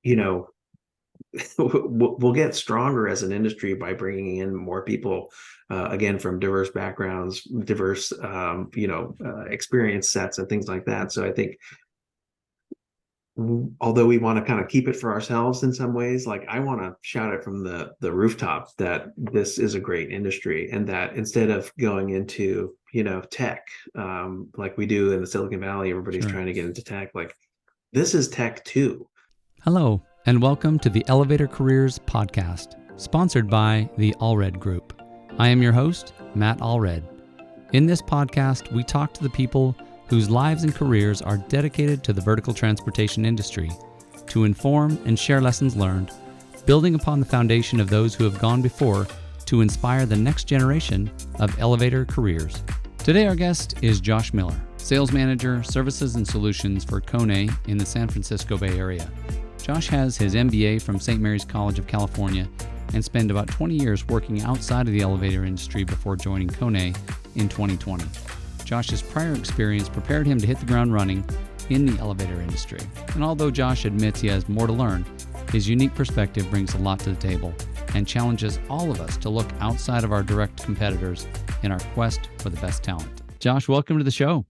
you know, we'll get stronger as an industry by bringing in more people, again, from diverse backgrounds, diverse, experience sets and things like that. So I think, although we want to kind of keep it for ourselves in some ways, like I want to shout it from the rooftop that this is a great industry, and that instead of going into tech, like we do in the Silicon Valley, everybody's Sure. trying to get into tech. Like this is tech too. Hello, and welcome to the Elevator Careers Podcast, sponsored by the Allred Group. I am your host, Matt Allred. In this podcast, we talk to the people whose lives and careers are dedicated to the vertical transportation industry to inform and share lessons learned, building upon the foundation of those who have gone before to inspire the next generation of elevator careers. Today, our guest is Josh Miller, Sales Manager, Services and Solutions for Kone in the San Francisco Bay Area. Josh has his MBA from St. Mary's College of California and spent about 20 years working outside of the elevator industry before joining Kone in 2020. Josh's prior experience prepared him to hit the ground running in the elevator industry. And although Josh admits he has more to learn, his unique perspective brings a lot to the table and challenges all of us to look outside of our direct competitors in our quest for the best talent. Josh, welcome to the show.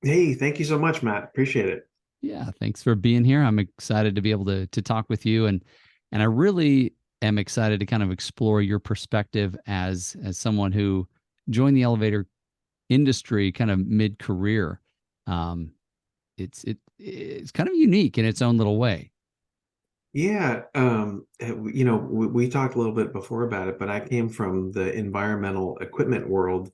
Hey, thank you so much, Matt. Appreciate it. Yeah, thanks for being here. I'm excited to be able to talk with you, and I really am excited to kind of explore your perspective as someone who joined the elevator industry kind of mid-career. Um, it's kind of unique in its own little way. Yeah, we talked a little bit before about it, but I came from the environmental equipment world,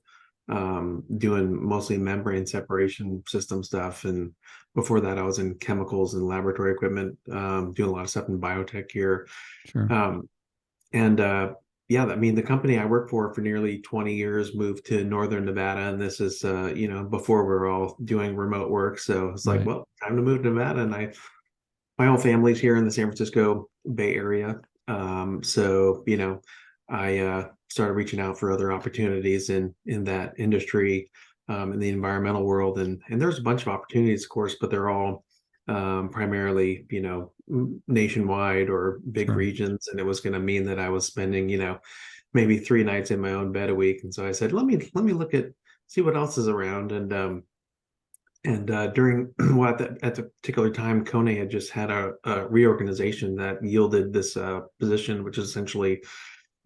doing mostly membrane separation system stuff. And before that, I was in chemicals and laboratory equipment, doing a lot of stuff in biotech here. Sure. Um, and yeah, I mean, the company I worked for nearly 20 years moved to Northern Nevada, and this is, before we were all doing remote work. So it's like, Right. well, time to move to Nevada, and my whole family's here in the San Francisco Bay Area. So I started reaching out for other opportunities in that industry, in the environmental world, and there's a bunch of opportunities, of course, but they're all primarily nationwide or big Sure. regions, and it was going to mean that I was spending maybe 3 nights in my own bed a week. And so I said, let me look at see what else is around. And during well, at the particular time, Kone had just had a reorganization that yielded this position, which is essentially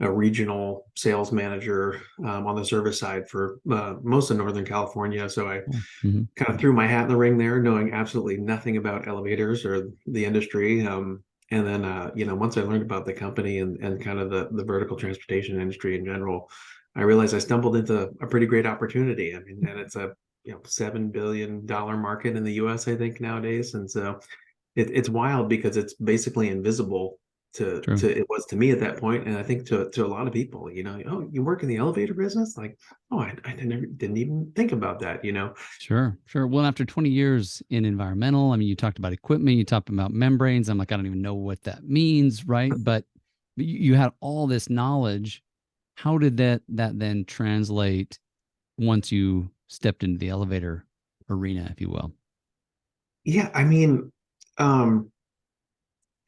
a regional sales manager, on the service side for most of Northern California. So I Cool. Mhm. kind of threw my hat in the ring there, knowing absolutely nothing about elevators or the industry. And then, once I learned about the company and kind of the vertical transportation industry in general, I realized I stumbled into a pretty great opportunity. I mean, and it's a $7 billion market in the U.S., I think, nowadays. And so it's wild because it's basically invisible True. to it was to me at that point, and I think to a lot of people. Oh, you work in the elevator business? Like, oh, I didn't even think about that. Sure. Sure. Well, after 20 years in environmental, I mean, you talked about equipment, you talked about membranes. I'm like, I don't even know what that means, right? But you had all this knowledge. How did that then translate once you stepped into the elevator arena, if you will? Yeah, I mean, um,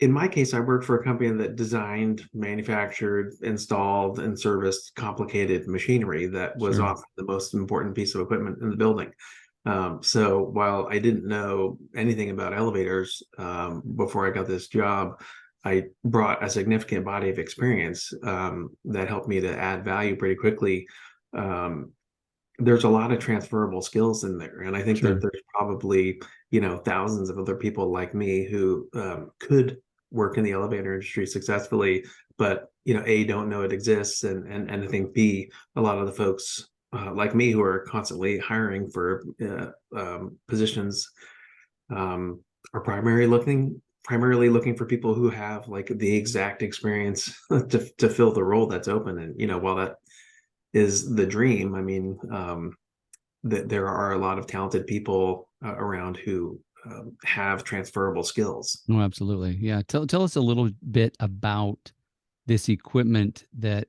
in my case, I worked for a company that designed, manufactured, installed, and serviced complicated machinery that was Sure. often the most important piece of equipment in the building. So while I didn't know anything about elevators, before I got this job, I brought a significant body of experience, that helped me to add value pretty quickly. Um, there's a lot of transferable skills in there, and I think that Sure. there's probably thousands of other people like me who could work in the elevator industry successfully, but a, don't know it exists, and I think b, a lot of the folks like me who are constantly hiring for positions, um, are primarily looking for people who have like the exact experience to fill the role that's open. And while that is the dream, I mean, that there are a lot of talented people around who have transferable skills. Oh, absolutely. Yeah. Tell us a little bit about this equipment that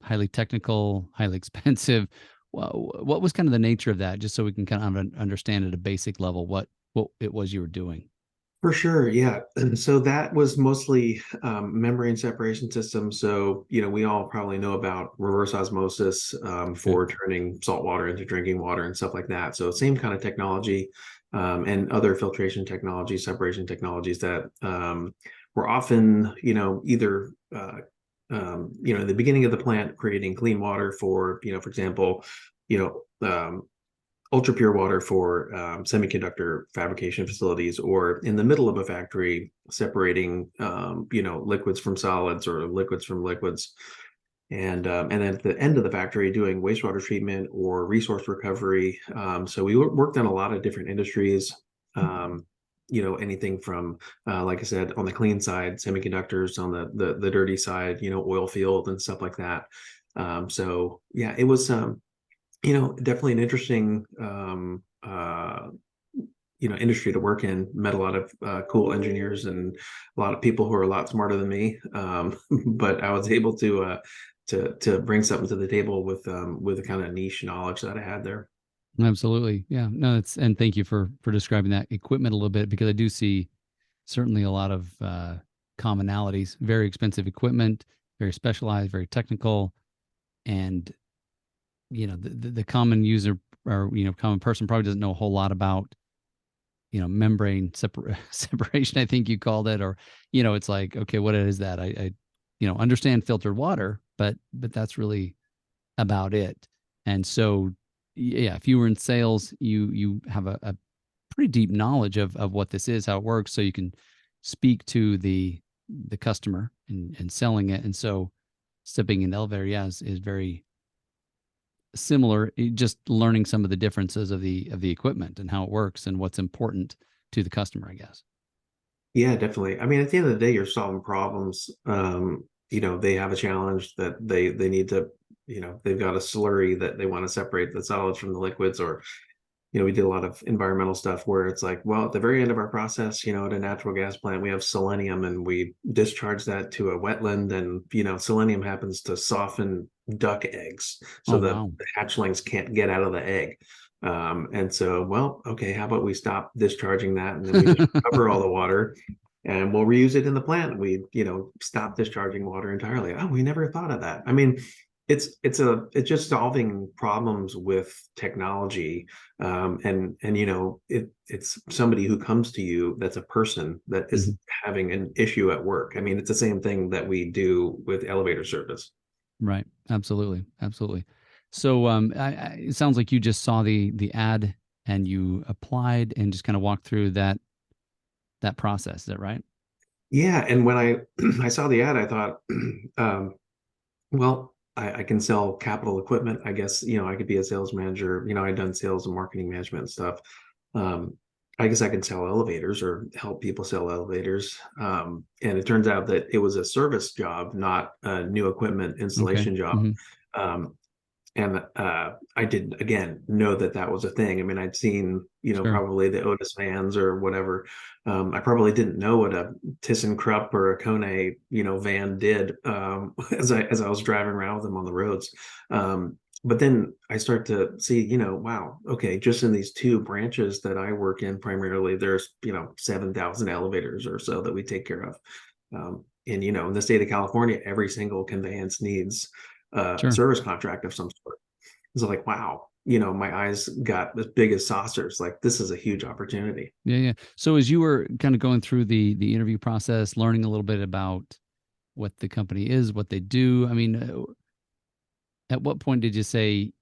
highly technical, highly expensive. What was kind of the nature of that, just so we can kind of understand at a basic level what it was you were doing? For sure, yeah. And so that was mostly membrane separation systems. So, we all probably know about reverse osmosis Okay. for turning salt water into drinking water and stuff like that. So, same kind of technology and other filtration technologies, separation technologies that were often, either in the beginning of the plant, creating clean water for, for example, you ultra pure water for semiconductor fabrication facilities, or in the middle of a factory separating liquids from solids or liquids from liquids, and at the end of the factory doing wastewater treatment or resource recovery. So we worked on a lot of different industries. Anything from like I said, on the clean side, semiconductors, on the dirty side, oil field and stuff like that. So yeah, it was definitely an interesting industry to work in. Met a lot of cool engineers and a lot of people who are a lot smarter than me. But I was able to bring something to the table with the kind of niche knowledge that I had there. Absolutely. Yeah. No, it's, and thank you for describing that equipment a little bit, because I do see certainly a lot of commonalities. Very expensive equipment, very specialized, very technical, and the common user, or common person, probably doesn't know a whole lot about membrane separation, I think you called it. Or it's like, okay, what is that? I understand filtered water, but that's really about it. And so, yeah, if you were in sales, you have a pretty deep knowledge of what this is, how it works, so you can speak to the customer and selling it. And so stepping in the elevator, yeah, is very similar. Just learning some of the differences of the equipment and how it works and what's important to the customer, I guess. Yeah, definitely. I mean, at the end of the day, you're solving problems. They have a challenge that they need to, they've got a slurry that they want to separate the solids from the liquids, or we did a lot of environmental stuff where it's like, well, at the very end of our process, at a natural gas plant, we have selenium and we discharge that to a wetland, and, selenium happens to soften duck eggs Oh, so that wow. the hatchlings can't get out of the egg. And so, well, okay, how about we stop discharging that and then we just recover all the water and we'll reuse it in the plant. We, stop discharging water entirely. Oh, we never thought of that. I mean, it's just solving problems with technology, and it's somebody who comes to you that's a person that is Mhm. having an issue at work. I mean, it's the same thing that we do with elevator service. Right. Absolutely. Absolutely. So, it sounds like you just saw the ad and you applied and just kind of walked through that process. Is that right? Yeah, and when I I saw the ad, I thought, um, well, I can sell capital equipment. I guess, I could be a sales manager. I'd done sales and marketing management and stuff. Um, I guess I could sell elevators or help people sell elevators. And it turns out that it was a service job, not a new equipment Okay. installation job. Hmm. Um, and I didn't, again, know that that was a thing. I mean, I'd seen, Sure. probably the Otis vans or whatever. I probably didn't know what a ThyssenKrupp or a Kone, van did, as I was driving around with them on the roads. But then I start to see, wow, okay, just in these two branches that I work in primarily, there's 7,000 elevators or so that we take care of. And in the state of California, every single conveyance needs a Sure. service contract of some sort. So like, wow, my eyes got as big as saucers. Like, this is a huge opportunity. Yeah. Yeah. So as you were kind of going through the interview process, learning a little bit about what the company is, what they do, I mean, at what point did you say,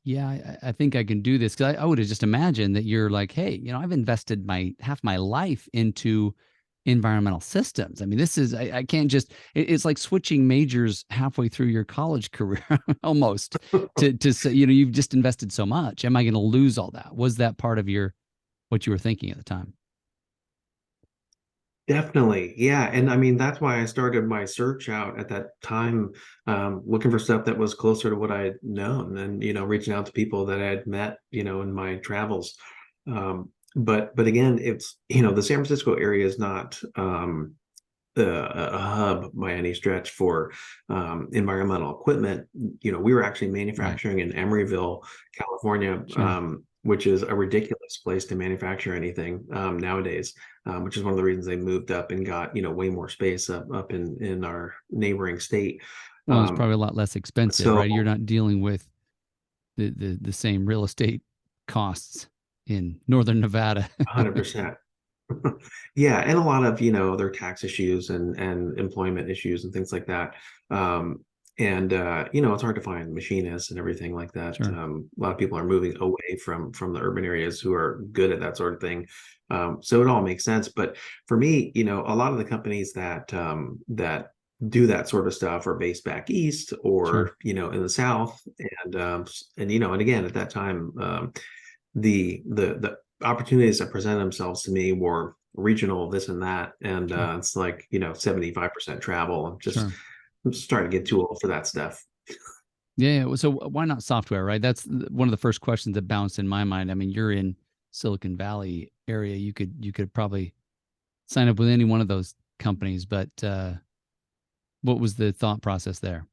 yeah, I think I can do this? Because I would have just imagined that you're like, hey, I've invested my half my life into environmental systems. I mean, this is, I can't just, it's like switching majors halfway through your college career almost, to say, you've just invested so much. Am I going to lose all that? Was that part of what you were thinking at the time? Definitely. Yeah. And I mean, that's why I started my search out at that time, looking for stuff that was closer to what I had known and, reaching out to people that I had met, in my travels. But again, it's, the San Francisco area is not, a hub by any stretch for environmental equipment. We were actually Right. manufacturing in Emeryville, California, Sure. which is a ridiculous place to manufacture anything nowadays, which is one of the reasons they moved up and got, way more space up in our neighboring state. Well, it's Um, probably a lot less expensive, so right? You're not dealing with the same real estate costs in northern Nevada. 100%. Yeah, and a lot of, their tax issues and employment issues and things like that. And it's hard to find machinists and everything like that. Sure, A lot of people are moving away from the urban areas who are good at that sort of thing. So it all makes sense. But for me, a lot of the companies that do that sort of stuff are based back east sure, or, in the South. And again, at that time, the opportunities that present themselves to me were regional, this and that, and sure, it's like 75% travel. sure. I'm just starting to get too old for that stuff. Yeah, yeah. So why not software, right? That's one of the first questions that bounced in my mind. I mean, you're in Silicon Valley area. You could probably sign up with any one of those companies, but what was the thought process there?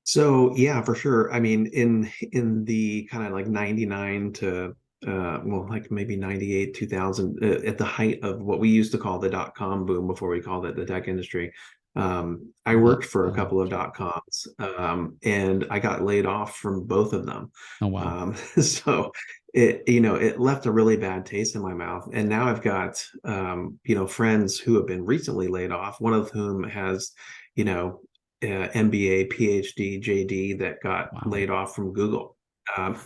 So yeah, for sure. I mean, in the kind of like 99 to well, like maybe 98, 2000, at the height of what we used to call the dot-com boom before we called it the tech industry. I The worked for a couple of sure. dot-coms, and I got laid off from both of them. Oh wow. So it left a really bad taste in my mouth. And now I've got, friends who have been recently laid off, one of whom has, you know, MBA, PhD, JD that got Wow. laid off from Google.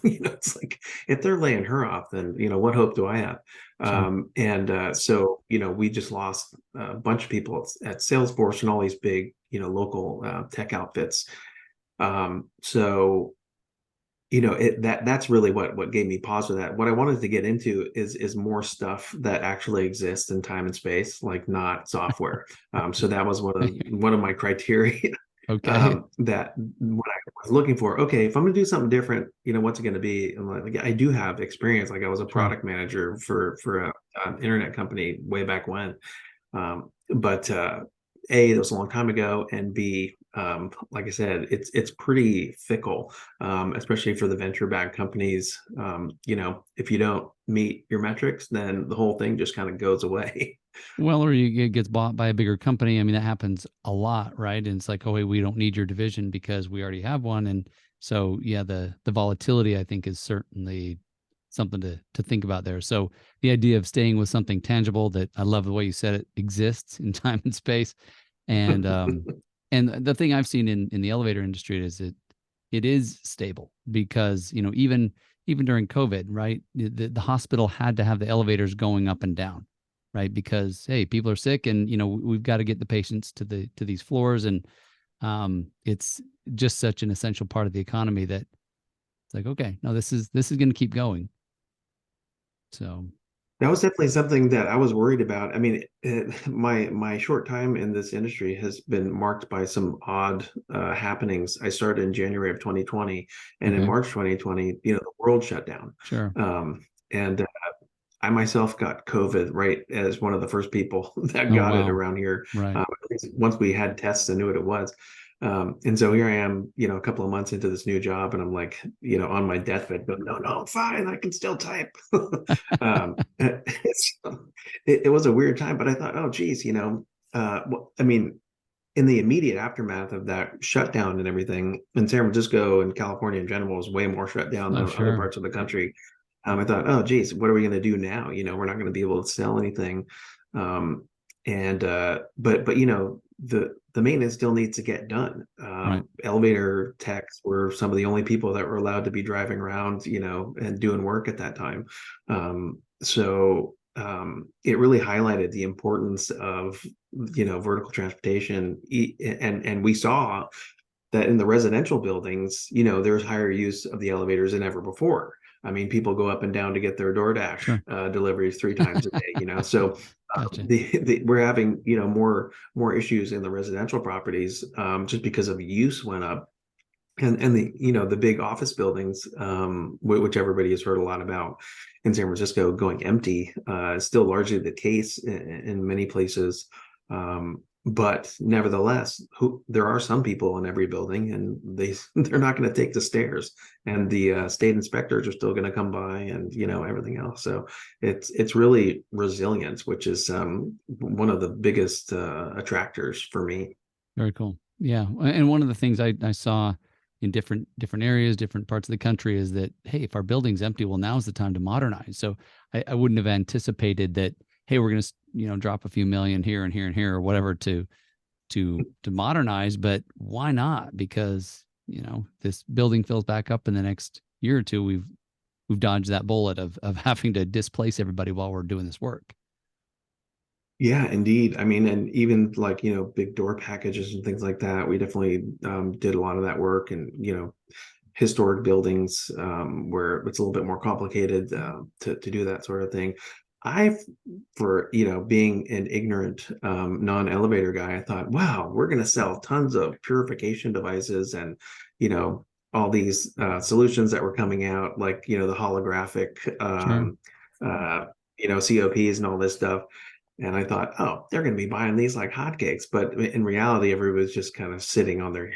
It's like if they're laying her off, then what hope do I have? Sure. And so we just lost a bunch of people at Salesforce and all these big local tech outfits. So that's really what gave me pause with that. What I wanted to get into is more stuff that actually exists in time and space, like not software. So that was one of my criteria Okay. that what I was looking for. Okay, if I'm gonna do something different, what's it gonna be? And like I do have experience. Like I was a Sure. product manager for a internet company way back when. But A, that was a long time ago, and B, like I said, it's pretty fickle, especially for the venture-backed companies. If you don't meet your metrics, then the whole thing just kind of goes away. Well, or it gets bought by a bigger company. I mean, that happens a lot, right? And it's like, oh, wait, we don't need your division because we already have one. And so, yeah, the volatility I think is certainly something to think about there. So the idea of staying with something tangible that I love the way you said it exists in time and space, and the thing I've seen in the elevator industry is it is stable because even during COVID, right, the hospital had to have the elevators going up and down, right, because hey, people are sick, and we've got to get the patients to these floors, and it's just such an essential part of the economy that it's like, okay, no, this is going to keep going. So That was definitely something that I was worried about. I mean, my short time in this industry has been marked by some odd happenings. I started in January of 2020, and in okay, March 2020, the world shut down. sure, And I myself got COVID right as one of the first people that oh got it wow, around here. right, At least once we had tests and knew what it was. And so here I am, a couple of months into this new job, and I'm like, on my deathbed, but no, no, I'm fine. I can still type. It was a weird time, but I thought, oh, geez, I mean, in the immediate aftermath of that shutdown and everything, in San Francisco and California in general was way more shut down oh than other sure, parts of the country. I thought, oh, geez, what are we going to do now? We're not going to be able to sell anything. And but the maintenance still needs to get done. right, Elevator techs were some of the only people that were allowed to be driving around, and doing work at that time. So it really highlighted the importance of vertical transportation, and we saw that in the residential buildings, there's higher use of the elevators than ever before. I mean, people go up and down to get their DoorDash sure, deliveries 3 times a day. So gotcha, we're having more issues in the residential properties, just because of use went up, and the big office buildings, which everybody has heard a lot about in San Francisco going empty, is still largely the case in many places. but nevertheless, there are some people in every building, and they're not going to take the stairs, and the state inspectors are still going to come by, and everything else. So it's really resilience, which is one of the biggest attractors for me. Very cool. Yeah. And one of the things I saw in different areas, different parts of the country is that, hey, if our building's empty, well, now's the time to modernize. So I wouldn't have anticipated that, hey, we're going to, drop a few million here and here and here or whatever to modernize, but why not? Because, this building fills back up in the next year or two, we've dodged that bullet of having to displace everybody while we're doing this work. Yeah, indeed. I mean, and even like, big door packages and things like that, we definitely did a lot of that work. And, historic buildings where it's a little bit more complicated to do that sort of thing. I've, for, being an ignorant non-elevator guy, I thought, wow, we're going to sell tons of purification devices and, all these solutions that were coming out, like, the holographic, Sure. COPs and all this stuff. And I thought, oh, they're going to be buying these like hotcakes. But in reality, everybody's just kind of sitting on their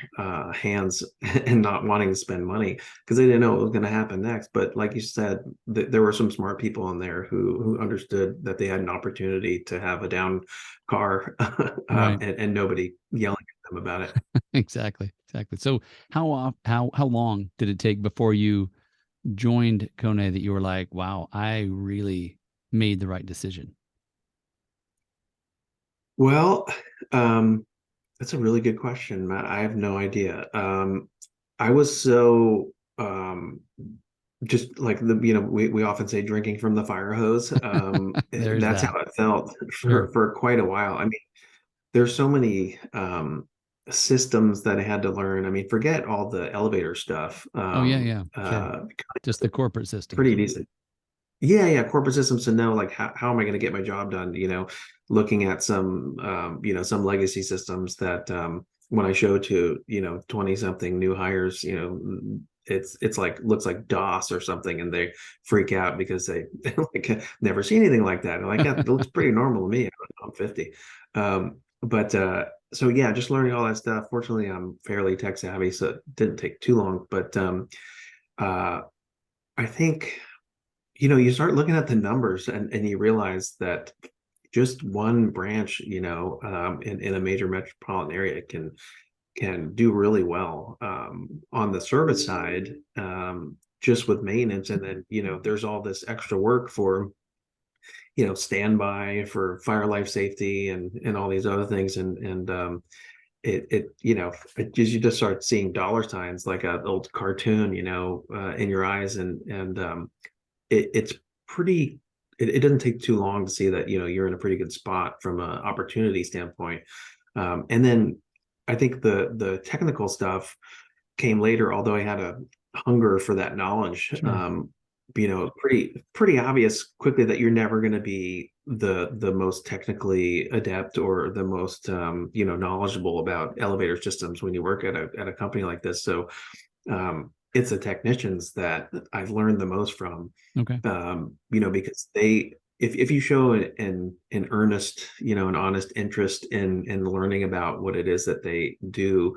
hands and not wanting to spend money because they didn't know what was going to happen next. But like you said, there were some smart people in there who understood that they had an opportunity to have a down car Right. and nobody yelling at them about it. Exactly. Exactly. So how long did it take before you joined Kone that you were like, wow, I really made the right decision? Well, um, that's a really good question, Matt. I have no idea. I was so just like we often say drinking from the fire hose. There's That's that. how it felt Sure. for quite a while. I mean, there's so many systems that I had to learn. I mean, forget all the elevator stuff. Oh yeah, yeah. Sure. Just the corporate Pretty systems. decent. Yeah, corporate systems to know like how am I going to get my job done? Looking at some some legacy systems that when I show to 20 something new hires, it's like looks like DOS or something, and they freak out because they like never see anything like that. They're like, yeah, it looks pretty normal to me. I'm 50. But so yeah, just learning all that stuff. Fortunately, I'm fairly tech savvy, so it didn't take too long. But uh I think you start looking at the numbers, and you realize that just one branch, in a major metropolitan area can do really well on the service side, just with maintenance. And then, there's all this extra work for, standby for fire life safety and all these other things. And you just start seeing dollar signs like an old cartoon, in your eyes. And it's pretty it doesn't take too long to see that you're in a pretty good spot from an opportunity standpoint. And then I think the technical stuff came later, although I had a hunger for that knowledge. Sure. Pretty obvious quickly that you're never going to be the most technically adept or the most knowledgeable about elevator systems when you work at a company like this. So it's the technicians that I've learned the most from, Okay. because if you show an earnest, an honest interest in learning about what it is that they do,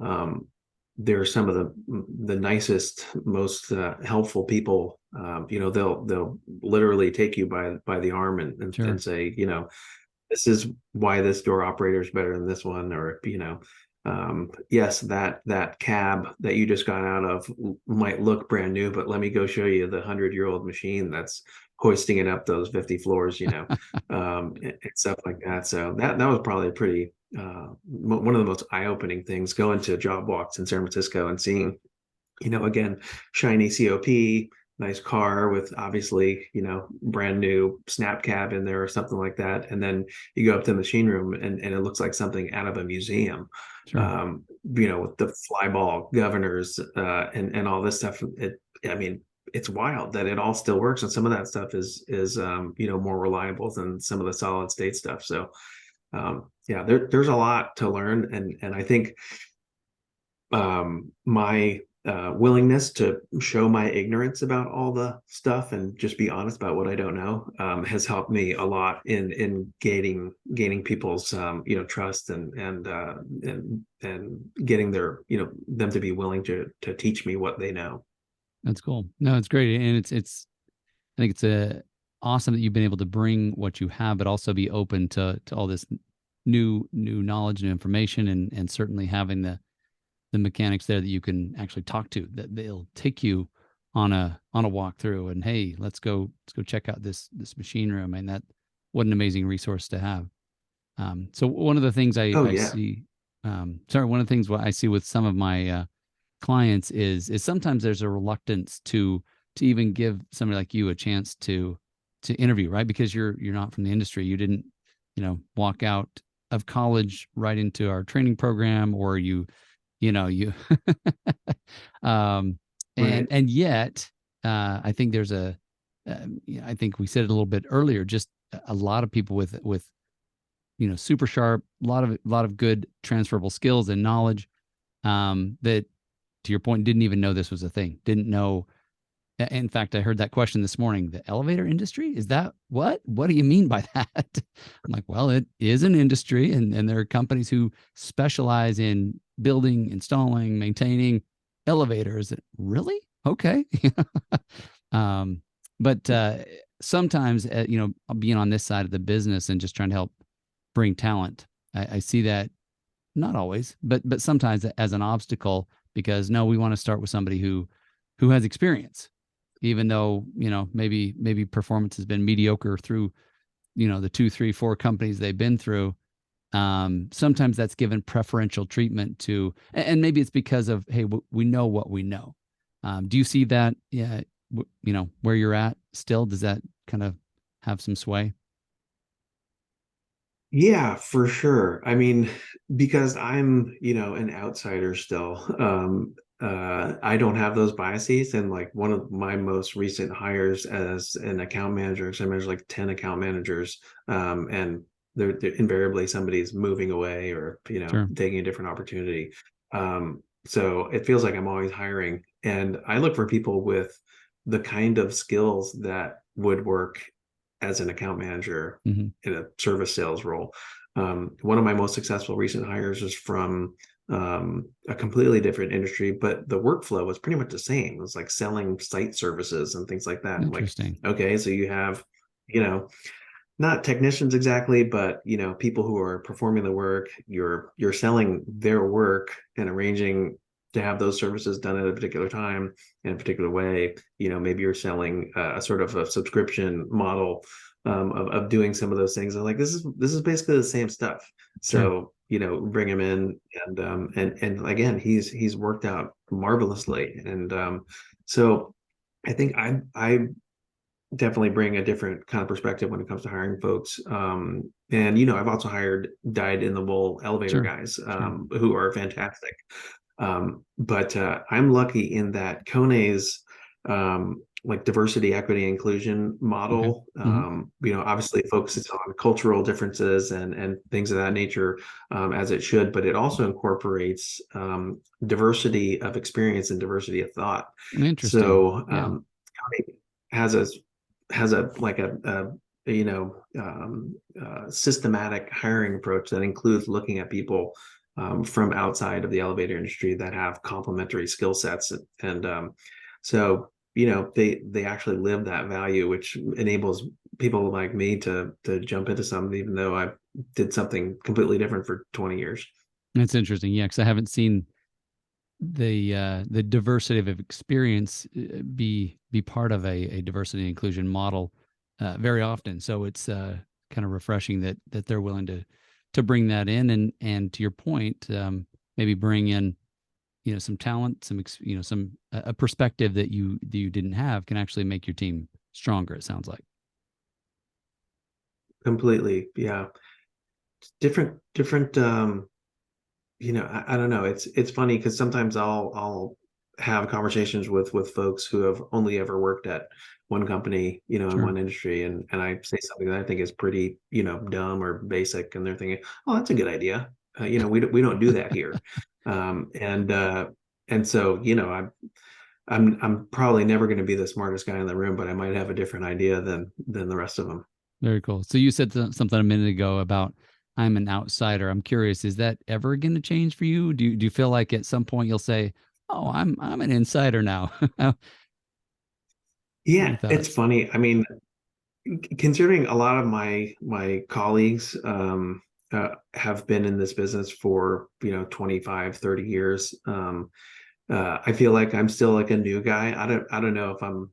um, they're some of the nicest, most helpful people. They'll literally take you by the arm and Sure. say, this is why this door operator is better than this one, or yes, that cab that you just got out of might look brand new, but let me go show you the 100-year-old machine that's hoisting it up those 50 floors, and stuff like that. So that was probably pretty one of the most eye-opening things, going to job walks in San Francisco and seeing, again, shiny COP, nice car with obviously, brand new snap cab in there or something like that. And then you go up to the machine room, and it looks like something out of a museum, Sure. with the flyball governors and all this stuff. I mean, it's wild that it all still works. And some of that stuff is more reliable than some of the solid state stuff. So there's a lot to learn. And I think my willingness to show my ignorance about all the stuff and just be honest about what I don't know has helped me a lot in gaining people's trust and getting their them to be willing to teach me what they know. That's cool. No, it's great. And it's I think it's awesome that you've been able to bring what you have, but also be open to all this new knowledge and information, and certainly having the mechanics there that you can actually talk to, that they'll take you on a walkthrough, and hey, let's go check out this machine room. And that, what an amazing resource to have. So one of the things Oh I yeah. see, one of the things what I see with some of my clients is sometimes there's a reluctance to even give somebody like you a chance to interview, right? Because you're not from the industry. You didn't, walk out of college right into our training program, or you um Right. and yet I think there's I think we said it a little bit earlier, just a lot of people with super sharp, a lot of good transferable skills and knowledge, that, to your point, didn't even know this was a thing, didn't know. In fact, I heard that question this morning. The elevator industry? Is that what do you mean by that? I'm like, well, it is an industry, and there are companies who specialize in building, installing, maintaining elevators. Really? Okay. um, but sometimes, being on this side of the business and just trying to help bring talent, I see that, not always, but sometimes, as an obstacle, because no, we want to start with somebody who has experience, even though maybe performance has been mediocre through the two, three, four companies they've been through. Sometimes that's given preferential treatment to, and maybe it's because of, hey, we know what we know. Do you see that? Yeah, where you're at still, does that kind of have some sway? Yeah, for sure. I mean, because I'm, an outsider still. I don't have those biases. And like one of my most recent hires as an account manager, so I manage like 10 account managers, and they're invariably somebody's moving away or, Sure. taking a different opportunity. So it feels like I'm always hiring. And I look for people with the kind of skills that would work as an account manager Hmm. in a service sales role. One of my most successful recent hires is from a completely different industry, but the workflow was pretty much the same. It was like selling site services and things like that. I'm like, Interesting. okay, so you have, you know, not technicians exactly, but people who are performing the work. You're selling their work and arranging to have those services done at a particular time in a particular way. Maybe you're selling a sort of a subscription model of doing some of those things. And like this is basically the same stuff. Sure. So bring him in, and again, he's worked out marvelously. And so I think I definitely bring a different kind of perspective when it comes to hiring folks. And I've also hired dyed in the wool elevator Sure. guys Sure. who are fantastic. But I'm lucky in that Kone's like diversity, equity, inclusion Okay. model, Hmm. obviously it focuses on cultural differences and things of that nature, as it should, but it also incorporates diversity of experience and diversity of thought. Interesting. So Yeah. Kone has a like a systematic hiring approach that includes looking at people from outside of the elevator industry that have complementary skill sets, and so they actually live that value, which enables people like me to jump into something even though I did something completely different for 20 years. That's interesting. Yeah, because I haven't seen the diversity of experience be part of a diversity and inclusion model very often. So it's kind of refreshing that they're willing to bring that in, and to your point, maybe bring in some talent, some a perspective that you didn't have, can actually make your team stronger. It sounds like. Completely, yeah. Different I don't know. It's funny because sometimes I'll have conversations with folks who have only ever worked at one company, in Sure. one industry, and I say something that I think is pretty, dumb or basic, and they're thinking, oh, that's a good idea. We don't do that here. And and so, I'm probably never going to be the smartest guy in the room, but I might have a different idea than the rest of them. Very cool. So you said something a minute ago about I'm an outsider. I'm curious, is that ever going to change for you? Do you feel like at some point you'll say, "Oh, I'm an insider now"? What are your Yeah, it's thoughts? funny. I mean, considering a lot of my colleagues have been in this business for 25, 30 years. I feel like I'm still like a new guy. I don't know if I'm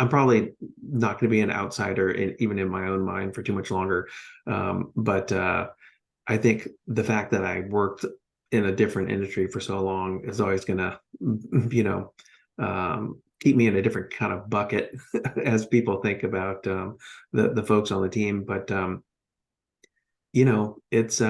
probably not going to be an outsider even in my own mind for too much longer. But I think the fact that I worked in a different industry for so long is always going to, keep me in a different kind of bucket as people think about the folks on the team. But it's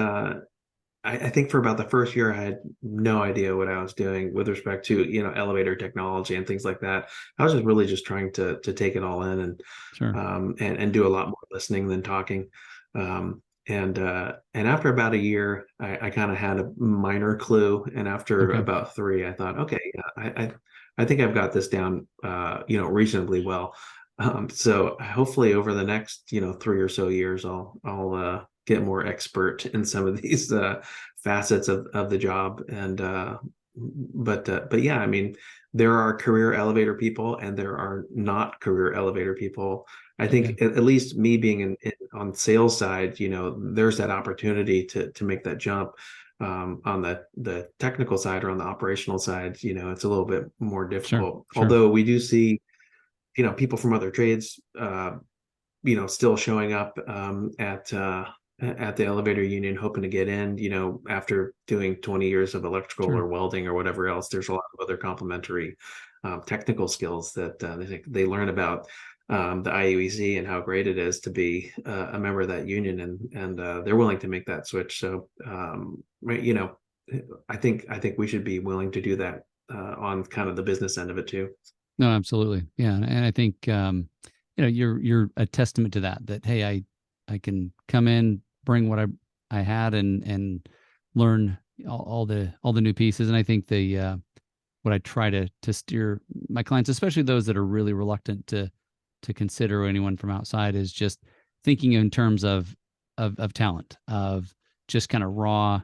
I think for about the first year, I had no idea what I was doing with respect to, elevator technology and things like that. I was just really just trying to take it all in Sure. and do a lot more listening than talking. And after about a year, I kind of had a minor clue. And after Okay. about three, I thought, okay, yeah, I think I've got this down, reasonably well. So hopefully over the next, 3 or so years, I'll get more expert in some of these facets of the job. And but yeah, I mean, there are career elevator people and there are not career elevator people. I Yeah. think at least me being on sales side, there's that opportunity to make that jump. On the technical side or on the operational side, it's a little bit more Sure. difficult. Sure. Although we do see, people from other trades, still showing up at the elevator union hoping to get in, after doing 20 years of electrical Sure. or welding or whatever else. There's a lot of other complementary technical skills that they learn about the IUEC and how great it is to be a member of that union, and they're willing to make that switch. So, right, I think we should be willing to do that on kind of the business end of it too. No, absolutely. Yeah. And I think you're a testament to that, that hey, I can come in, bring what I had and learn all the new pieces. And I think what I try to steer my clients, especially those that are really reluctant to consider anyone from outside, is just thinking in terms of talent, of just kind of raw,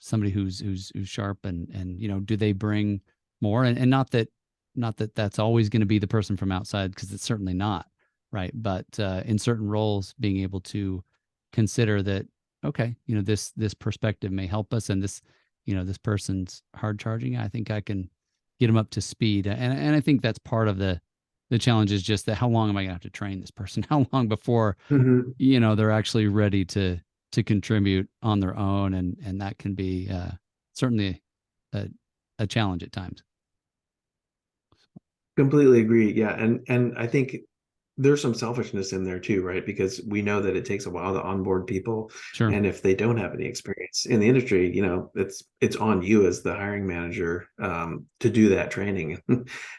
somebody who's sharp and do they bring more, and not that that's always going to be the person from outside, because it's certainly not, right? But in certain roles, being able to consider that, okay, this perspective may help us, and this person's hard charging. I think I can get them up to speed, and I think that's part of the challenge, is just that how long am I going to have to train this person? How long before Mhm. they're actually ready to contribute on their own, and that can be certainly a, a challenge at times. Completely agree. Yeah, and I think there's some selfishness in there too, right? Because we know that it takes a while to onboard people, Sure. and if they don't have any experience in the industry, it's on you as the hiring manager to do that training.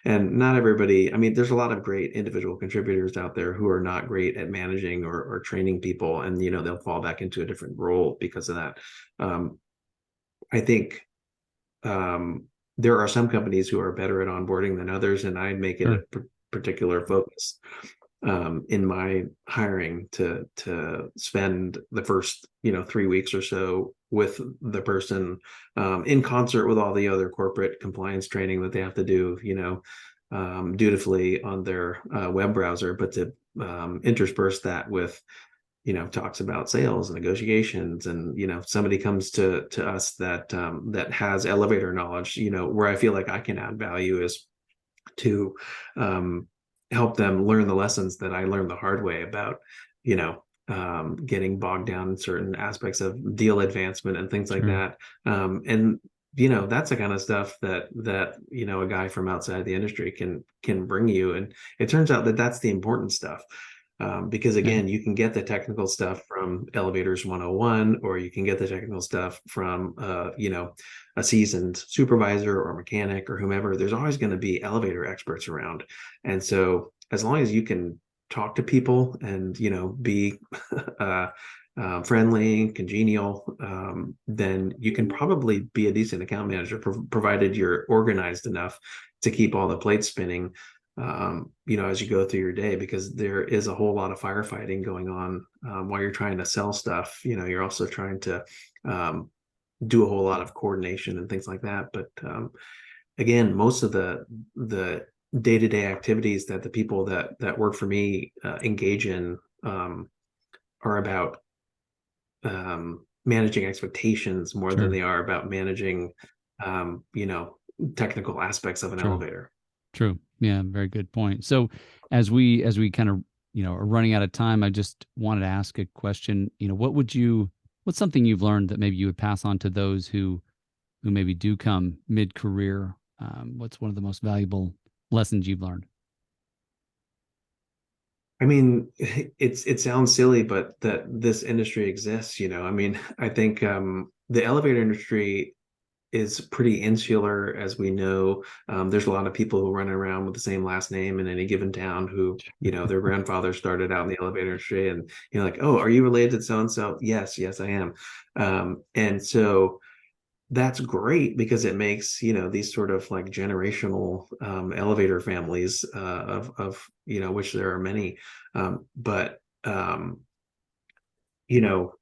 And not everybody. I mean, there's a lot of great individual contributors out there who are not great at managing or training people, and they'll fall back into a different role because of that. Um, I think there are some companies who are better at onboarding than others, and I make it a Sure. particular focus in my hiring to spend the first 3 weeks or so with the person, in concert with all the other corporate compliance training that they have to do, dutifully on their web browser, but to intersperse that with talks about sales and negotiations. And somebody comes to us that has elevator knowledge, where I feel like I can add value is to um, help them learn the lessons that I learned the hard way about getting bogged down in certain aspects of deal advancement and things like Sure. that. And that's the kind of stuff that a guy from outside the industry can bring you. And it turns out that that's the important stuff. Because Yeah. again, you can get the technical stuff from Elevators 101, or you can get the technical stuff from a seasoned supervisor or mechanic or whomever. There's always going to be elevator experts around. And so as long as you can talk to people and be uh, friendly, congenial, then you can probably be a decent account manager, provided you're organized enough to keep all the plates spinning, as you go through your day, because there is a whole lot of firefighting going on while you're trying to sell stuff. You're also trying to do a whole lot of coordination and things like that. But again, most of the day-to-day activities that the people that work for me engage in are about managing expectations more than Sure. they are about managing technical aspects of an True. elevator. True. Yeah, very good point. So as we kind of, are running out of time, I just wanted to ask a question. What's something you've learned that maybe you would pass on to those who maybe do come mid-career? What's one of the most valuable lessons you've learned? I mean, it sounds silly, but that this industry exists, I mean, I think the elevator industry is pretty insular, as we know. There's a lot of people who run around with the same last name in any given town who, their grandfather started out in the elevator industry, and you're like, oh, are you related to so and so? Yes, I am. And so that's great because it makes these sort of like generational elevator families of which there are many, but you know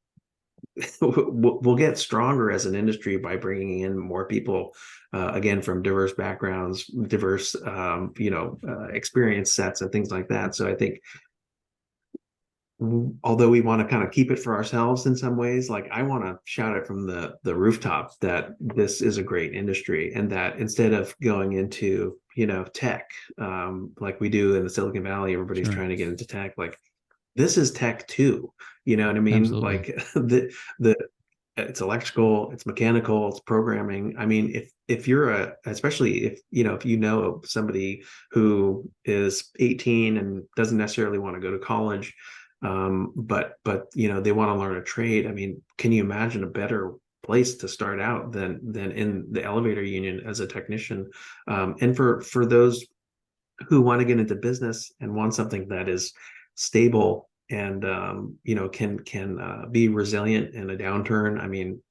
we'll get stronger as an industry by bringing in more people, again, from diverse backgrounds, diverse experience sets and things like that. So I think, although we want to kind of keep it for ourselves in some ways, like I want to shout it from the rooftop that this is a great industry, and that instead of going into tech, like we do in the Silicon Valley, everybody's Sure. trying to get into tech. Like, this is tech too. You know what I mean? Absolutely. Like the it's electrical, it's mechanical, it's programming. I mean, if you're especially if somebody who is 18 and doesn't necessarily want to go to college, but they want to learn a trade. I mean, can you imagine a better place to start out than in the elevator union as a technician? And for those who want to get into business and want something that is stable and can be resilient in a downturn. I mean,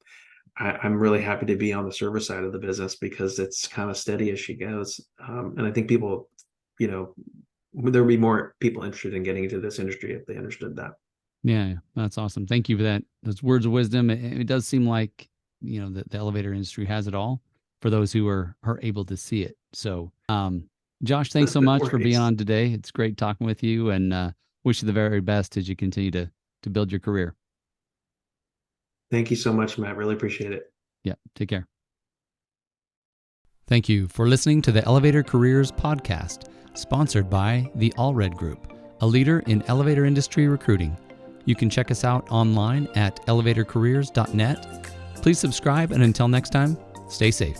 I'm really happy to be on the service side of the business because it's kind of steady as she goes. And I think people, there'll be more people interested in getting into this industry if they understood that. Yeah, that's awesome. Thank you for that. Those words of wisdom. It does seem like, the elevator industry has it all for those who are able to see it. So, Josh, thanks so much for being Worries. on today. It's great talking with you, and wish you the very best as you continue to build your career. Thank you so much, Matt. Really appreciate it. Yeah, take care. Thank you for listening to the Elevator Careers Podcast, sponsored by the Allred Group, a leader in elevator industry recruiting. You can check us out online at elevatorcareers.net. Please subscribe, and until next time, stay safe.